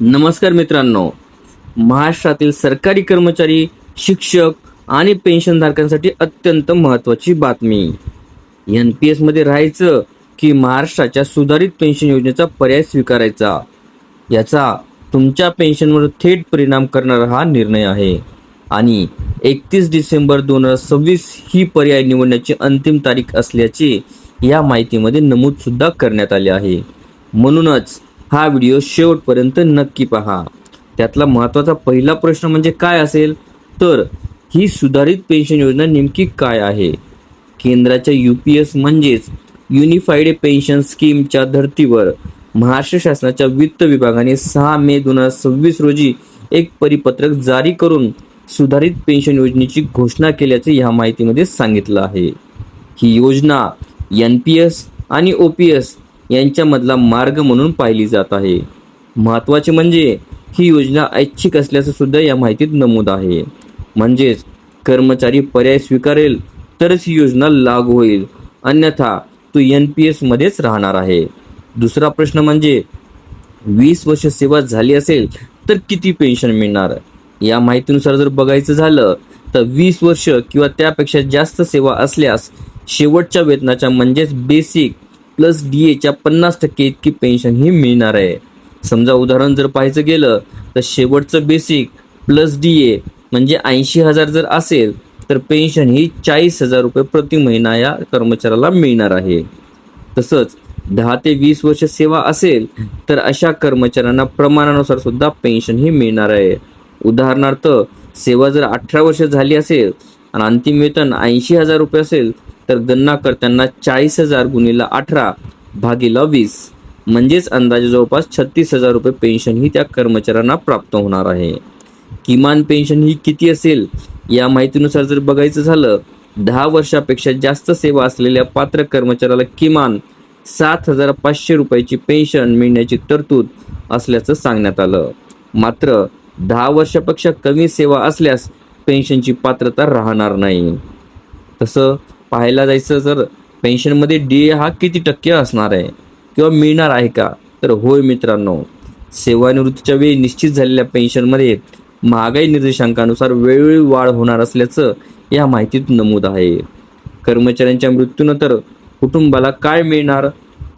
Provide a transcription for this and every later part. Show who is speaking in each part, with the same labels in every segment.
Speaker 1: नमस्कार मित्रांनो, महाराष्ट्रातील सरकारी कर्मचारी, शिक्षक आणि पेन्शनधारकांसाठी अत्यंत महत्त्वाची बातमी. NPS मध्ये राहायचं की महाराष्ट्राच्या सुधारित पेन्शन योजनेचा पर्याय स्वीकारायचा, याचा तुमच्या पेन्शनवर थेट परिणाम करणारा हा निर्णय आहे. आणि 31 डिसेंबर 2026 ही पर्याय निवडण्याची अंतिम तारीख असल्याचे या माहितीमध्ये नमूद सुद्धा करण्यात आले आहे. म्हणूनच हा व्हिडिओ शेवटपर्यंत नक्की पहा. त्यातला महत्त्वाचा पहिला प्रश्न म्हणजे काय असेल तर ही सुधारित पेन्शन योजना नेमकी काय आहे. केंद्राच्या UPS म्हणजेच युनिफाईड पेन्शन स्कीमच्या धर्तीवर महाराष्ट्र शासनाच्या वित्त विभागाने 6 मे 2026 रोजी एक परिपत्रक जारी करून सुधारित पेन्शन योजनेची घोषणा केल्याचे या माहितीमध्ये सांगितलं आहे. ही योजना NPS आणि OPS यांच्यामधला मार्ग म्हणून पाहिली जात आहे. महत्त्वाचे म्हणजे ही योजना ऐच्छिक असल्याचं सुद्धा या माहितीत नमूद आहे. म्हणजेच कर्मचारी पर्याय स्वीकारेल तरच ही योजना लागू होईल, अन्यथा तो NPS मध्येच राहणार आहे. दुसरा प्रश्न म्हणजे 20 वर्ष सेवा झाली असेल तर किती पेन्शन मिळणार. या माहितीनुसार जर बघायचं झालं तर 20 वर्ष किंवा त्यापेक्षा जास्त सेवा असल्यास शेवटच्या वेतनाच्या म्हणजेच बेसिक प्लस DAच्या 50% इतकी पेन्शन ही मिळणार आहे. समजा उदाहरण जर पाहायचं गेलं तर शेवटचं बेसिक प्लस DA म्हणजे 80,000 जर असेल तर पेन्शन ही 40,000 रुपये प्रति महिना या कर्मचाऱ्याला मिळणार आहे. तसंच 10 ते 20 वर्ष सेवा असेल तर अशा कर्मचाऱ्यांना प्रमाणानुसार सुद्धा पेन्शन ही मिळणार आहे. उदाहरणार्थ सेवा जर 18 वर्ष झाली असेल आणि अंतिम वेतन 80,000 रुपये असेल तर गणना करताना 40,000 गुणिले 18 भागिले 20 म्हणजेच अंदाजे जवळपास 36,000 रुपये पेन्शन ही त्या कर्मचाऱ्यांना प्राप्त होणार आहे. किमान पेन्शन ही किती असेल या माहितीनुसार जर बघायचं झालं 10 वर्षापेक्षा जास्त सेवा असलेल्या पात्र कर्मचाऱ्याला किमान 7,500 रुपयाची पेन्शन मिळण्याची तरतूद असल्याचं सांगण्यात आलं. मात्र 10 वर्षापेक्षा कमी सेवा असल्यास पेन्शनची पात्रता राहणार नाही. तसं पाहायला जायचं तर पेन्शनमध्ये DA हा किती टक्के असणार आहे किंवा मिळणार आहे का, तर होय मित्रांनो, सेवानिवृत्तीच्या वेळी निश्चित झालेल्या पेन्शनमध्ये महागाई निर्देशांकानुसार वेळोवेळी वाढ होणार असल्याचं या माहितीत नमूद आहे. कर्मचाऱ्यांच्या मृत्यूनंतर कुटुंबाला काय मिळणार.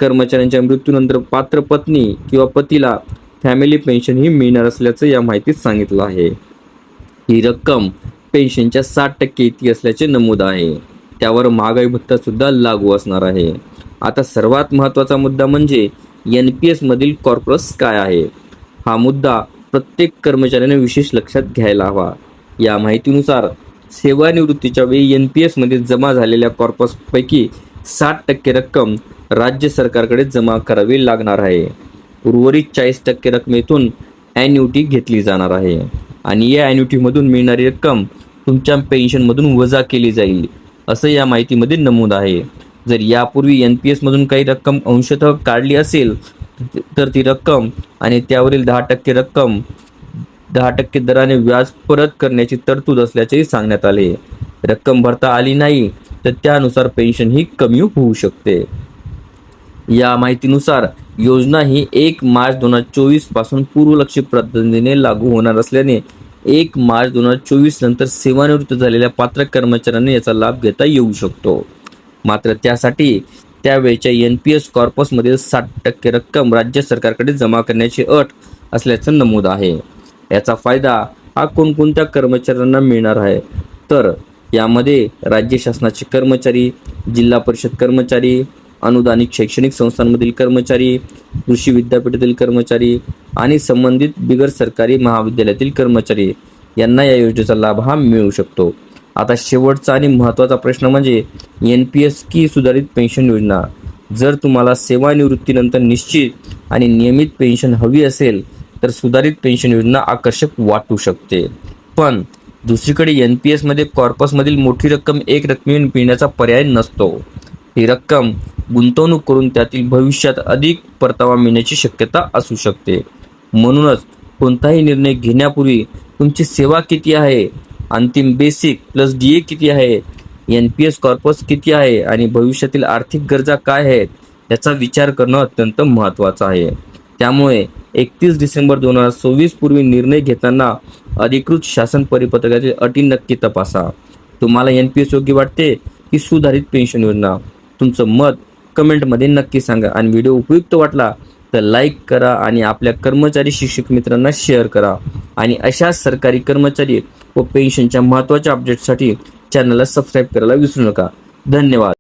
Speaker 1: कर्मचाऱ्यांच्या मृत्यूनंतर पात्र पत्नी किंवा पतीला फॅमिली पेन्शन ही मिळणार असल्याचं या माहितीत सांगितलं आहे. ही रक्कम पेन्शनच्या 60% इतकी असल्याचे नमूद आहे. त्यावर महागाई भत्ता सुद्धा लागू असणार आहे. आता सर्वात महत्त्वाचा मुद्दा म्हणजे NPS मधील कॉर्पस काय आहे. हा मुद्दा प्रत्येक कर्मचाऱ्याने विशेष लक्षात घ्यायला हवा. या माहितीनुसार सेवानिवृत्तीच्या वेळी NPS मध्ये जमा झालेल्या कॉर्पसपैकी 60% रक्कम राज्य सरकारकडे जमा करावी लागणार आहे. उर्वरित 40% रकमेतून ॲन्युटी घेतली जाणार आहे आणि या ॲन्युटीमधून मिळणारी रक्कम तुमच्या पेन्शनमधून वजा केली जाईल असं या माहितीमध्ये नमूद आहे. जर यापूर्वी NPS मधून काही रक्कम अंशतः काढली असेल तर ती रक्कम आणि त्यावरील 10% रक्कम 10% दराने व्याज परत करण्याची तरतूद असल्याचेही सांगण्यात आले. रक्कम भरता आली नाही तर त्यानुसार पेन्शन ही कमी होऊ शकते. या माहितीनुसार योजना ही 1 मार्च 2024 पासून पूर्वलक्षी पद्धतीने लागू होणार असल्याने 1 मार्च 2024 नंतर सेवानिवृत्त झालेल्या पात्र कर्मचाऱ्यांना याचा लाभ घेता येऊ शकतो. मात्र त्यासाठी त्यावेळच्या NPS कॉर्पसमध्ये 60% रक्कम राज्य सरकारकडे जमा करण्याची अट असल्याचं नमूद आहे. याचा फायदा हा कोणकोणत्या कर्मचाऱ्यांना मिळणार आहे तर यामध्ये राज्य शासनाचे कर्मचारी, जिल्हा परिषद कर्मचारी, अनुदानित शैक्षणिक संस्थांमधील कर्मचारी, कृषी विद्यापीठातील कर्मचारी आणि संबंधित बिगर सरकारी महाविद्यालयातील कर्मचारी यांना या योजनेचा लाभ हा मिळू शकतो. आता शेवटचा आणि महत्त्वाचा प्रश्न म्हणजे NPS की सुधारित पेन्शन योजना. जर तुम्हाला सेवानिवृत्तीनंतर निश्चित आणि नियमित पेन्शन हवी असेल तर सुधारित पेन्शन योजना आकर्षक वाटू शकते. पण दुसरीकडे NPS मध्ये कॉर्पसमधील मोठी रक्कम एक रकमेने मिळण्याचा पर्याय नसतो. ही रक्कम गुंतवणूक करून त्यातील भविष्यात अधिक परतावा मिळण्याची शक्यता असू शकते. म्हणूनच कोणताही निर्णय घेण्यापूर्वी तुमची सेवा किती आहे, अंतिम बेसिक प्लस DA किती आहे, NPS कॉर्पस किती आहे आणि भविष्यातील आर्थिक गरजा काय आहेत याचा विचार करणं अत्यंत महत्त्वाचं आहे. त्यामुळे 31 डिसेंबर 2024 पूर्वी निर्णय घेताना अधिकृत शासन परिपत्रकातील अटी नक्की तपासा. तुम्हाला NPS योग्य वाटते की सुधारित पेन्शन योजना? तुमचं मत कमेंटमध्ये नक्की सांगा. आणि व्हिडिओ उपयुक्त वाटला तर लाईक करा आणि आपल्या कर्मचारी शिक्षक मित्रांना शेअर करा. आणि अशा सरकारी कर्मचारी व पेन्शनच्या महत्त्वाच्या अपडेटसाठी चॅनलला सबस्क्राईब करायला विसरू नका. धन्यवाद.